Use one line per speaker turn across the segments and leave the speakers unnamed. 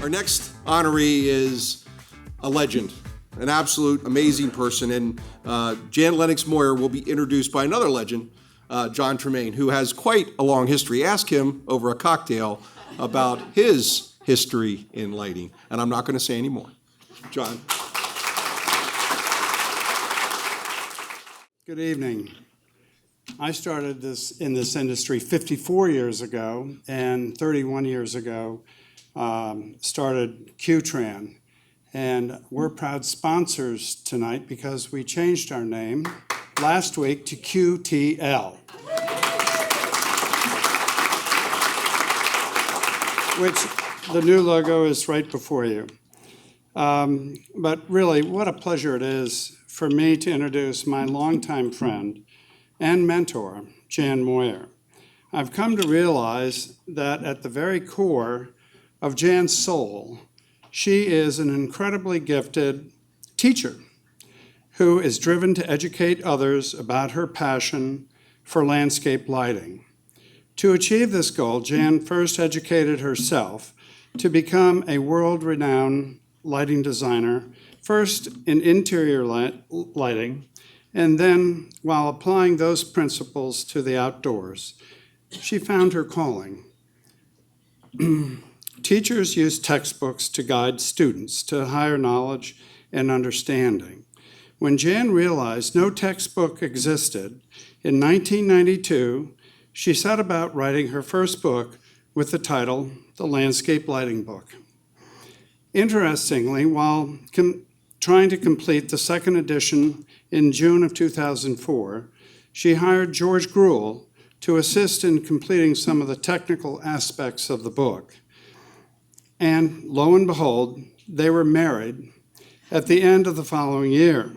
Our next honoree is a legend, an absolute amazing person, and Lennox Moyer will be introduced by another legend, John Tremaine, who has quite a long history. Ask him over a cocktail about his history in lighting, and I'm not going to say any more. John.
Good evening. I started in this industry 54 years ago, and 31 years ago started Qtran. And we're proud sponsors tonight because we changed our name last week to QTL, which the new logo is right before you. But really, what a pleasure it is for me to introduce my longtime friend and mentor, Jan Moyer. I've come to realize that at the very core of Jan's soul, she is an incredibly gifted teacher who is driven to educate others about her passion for landscape lighting. To achieve this goal, Jan first educated herself to become a world-renowned lighting designer, first in interior lighting, and then, while applying those principles to the outdoors, she found her calling. Teachers use textbooks to guide students to higher knowledge and understanding. When Jan realized no textbook existed, in 1992, she set about writing her first book with the title, The Landscape Lighting Book. Interestingly, while trying to complete the second edition in June of 2004, she hired George Gruhl to assist in completing some of the technical aspects of the book. And lo and behold, they were married at the end of the following year.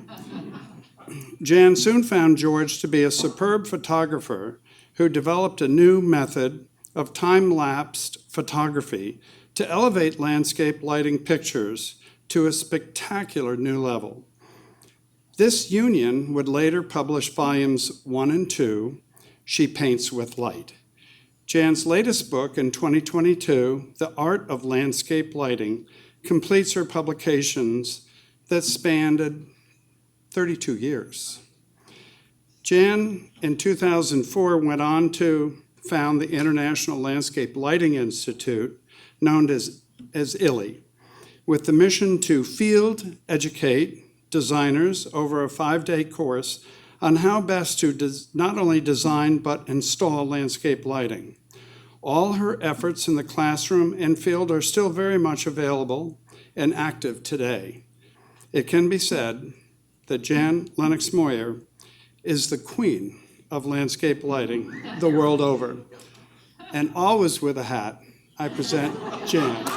Jan soon found George to be a superb photographer who developed a new method of time-lapsed photography to elevate landscape lighting pictures to a spectacular new level. This union would later publish volumes 1 and 2, She Paints with Light. Jan's latest book in 2022, The Art of Landscape Lighting, completes her publications that spanned 32 years. Jan, in 2004, went on to found the International Landscape Lighting Institute, known as ILI, with the mission to field educate designers over a 5-day course on how best to not only design but install landscape lighting. All her efforts in the classroom and field are still very much available and active today. It can be said that Jan Lennox Moyer is the queen of landscape lighting the world over. And always with a hat, I present Jan.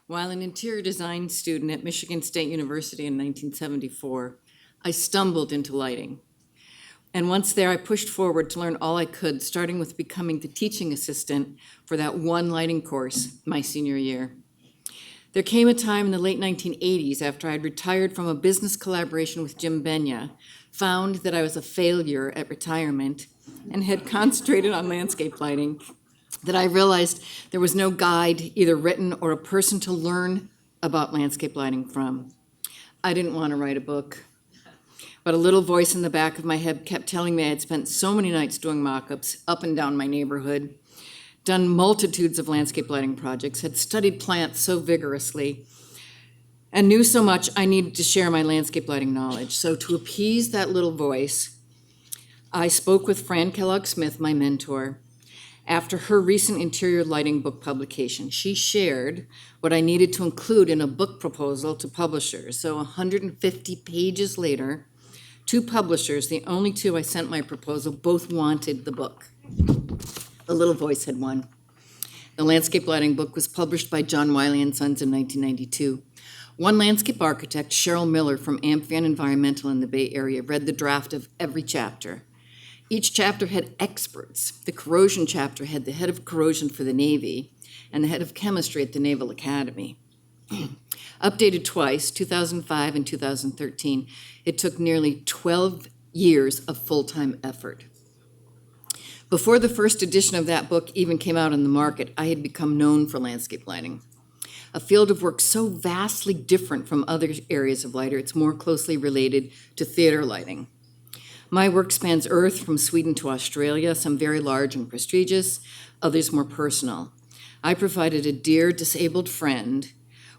While an interior design student at Michigan State University in 1974, I stumbled into lighting. And once there, I pushed forward to learn all I could, starting with becoming the teaching assistant for that one lighting course my senior year. There came a time in the late 1980s after I had retired from a business collaboration with Jim Benya, found that I was a failure at retirement, and had concentrated on landscape lighting, that I realized there was no guide, either written or a person to learn about landscape lighting from. I didn't want to write a book, but a little voice in the back of my head kept telling me I had spent so many nights doing mock-ups up and down my neighborhood, done multitudes of landscape lighting projects, had studied plants so vigorously, and knew so much I needed to share my landscape lighting knowledge. So to appease that little voice, I spoke with Fran Kellogg-Smith, my mentor. After her recent interior lighting book publication, she shared what I needed to include in a book proposal to publishers. So 150 pages later, 2 publishers, the only 2 I sent my proposal, both wanted the book. The little voice had won. The landscape lighting book was published by John Wiley & Sons in 1992. One landscape architect, Cheryl Miller from Amphion Environmental in the Bay Area, read the draft of every chapter. Each chapter had experts. The corrosion chapter had the head of corrosion for the Navy and the head of chemistry at the Naval Academy. Updated twice, 2005 and 2013, it took nearly 12 years of full-time effort. Before the first edition of that book even came out on the market, I had become known for landscape lighting, a field of work so vastly different from other areas of lighting, it's more closely related to theater lighting. My work spans Earth from Sweden to Australia, some very large and prestigious, others more personal. I provided a dear disabled friend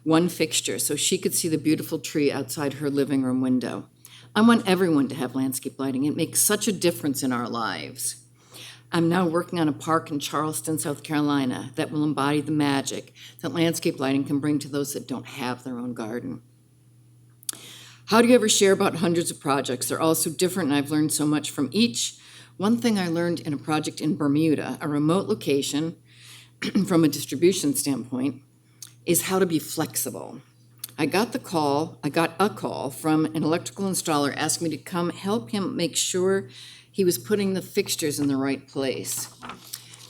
one fixture so she could see the beautiful tree outside her living room window. I want everyone to have landscape lighting. It makes such a difference in our lives. I'm now working on a park in Charleston, South Carolina that will embody the magic that landscape lighting can bring to those that don't have their own garden. How do you ever share about hundreds of projects? They're all so different, and I've learned so much from each. One thing I learned in a project in Bermuda, a remote location from a distribution standpoint, is how to be flexible. I got a call from an electrical installer asking me to come help him make sure he was putting the fixtures in the right place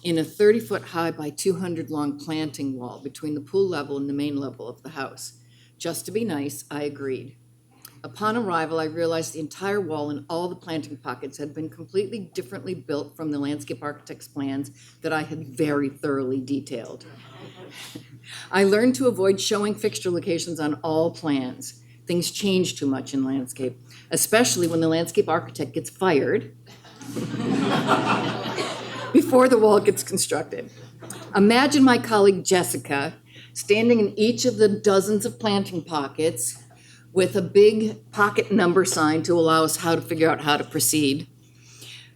in a 30-foot high by 200 long planting wall between the pool level and the main level of the house. Just to be nice, I agreed. Upon arrival, I realized the entire wall and all the planting pockets had been completely differently built from the landscape architect's plans that I had very thoroughly detailed. I learned to avoid showing fixture locations on all plans. Things change too much in landscape, especially when the landscape architect gets fired before the wall gets constructed. Imagine my colleague Jessica standing in each of the dozens of planting pockets with a big pocket number sign to allow us how to figure out how to proceed.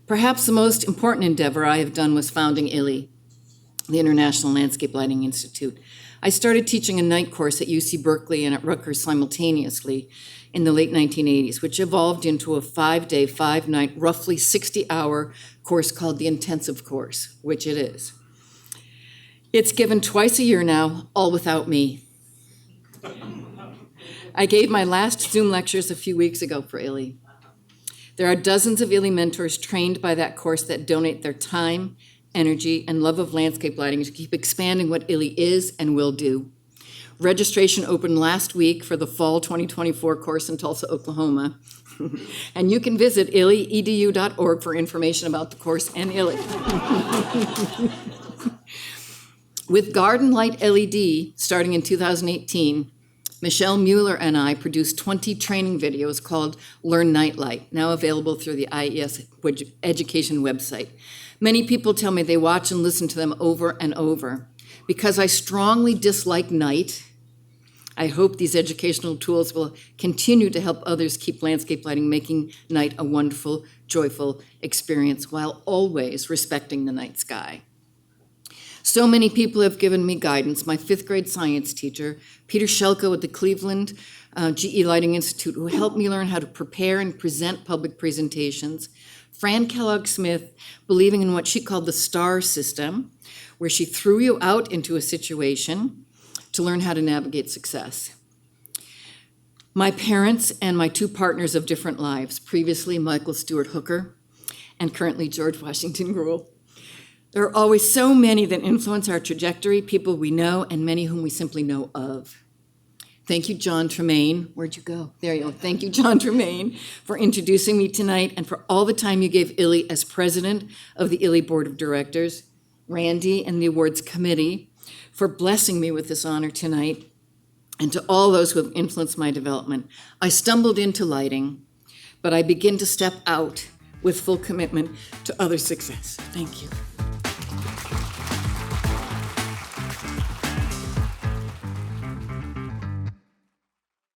Perhaps the most important endeavor I have done was founding ILI, the International Landscape Lighting Institute. I started teaching a night course at UC Berkeley and at Rutgers simultaneously in the late 1980s, which evolved into a 5-day, 5-night, roughly 60-hour course called the intensive course, which it is. It's given twice a year now, all without me. I gave my last Zoom lectures a few weeks ago for ILI. There are dozens of ILI mentors trained by that course that donate their time, energy, and love of landscape lighting to keep expanding what ILI is and will do. Registration opened last week for the fall 2024 course in Tulsa, Oklahoma. And you can visit iliedu.org for information about the course and ILI. With Garden Light LED starting in 2018, Michelle Mueller and I produced 20 training videos called Learn Nightlight, now available through the IES education website. Many people tell me they watch and listen to them over and over. Because I strongly dislike night, I hope these educational tools will continue to help others keep landscape lighting, making night a wonderful, joyful experience while always respecting the night sky. So many people have given me guidance. My 5th grade science teacher, Peter Shelko at the Cleveland GE Lighting Institute, who helped me learn how to prepare and present public presentations. Fran Kellogg-Smith, believing in what she called the STAR system, where she threw you out into a situation to learn how to navigate success. My parents and my 2 partners of different lives, previously Michael Stewart Hooker and currently George Washington Gruhl. There are always so many that influence our trajectory, people we know and many whom we simply know of. Thank you, John Tremaine. Where'd you go? There you go. Thank you, John Tremaine, for introducing me tonight and for all the time you gave ILI as president of the ILI Board of Directors, Randy and the awards committee for blessing me with this honor tonight, and to all those who have influenced my development. I stumbled into lighting, but I begin to step out with full commitment to other success. Thank you.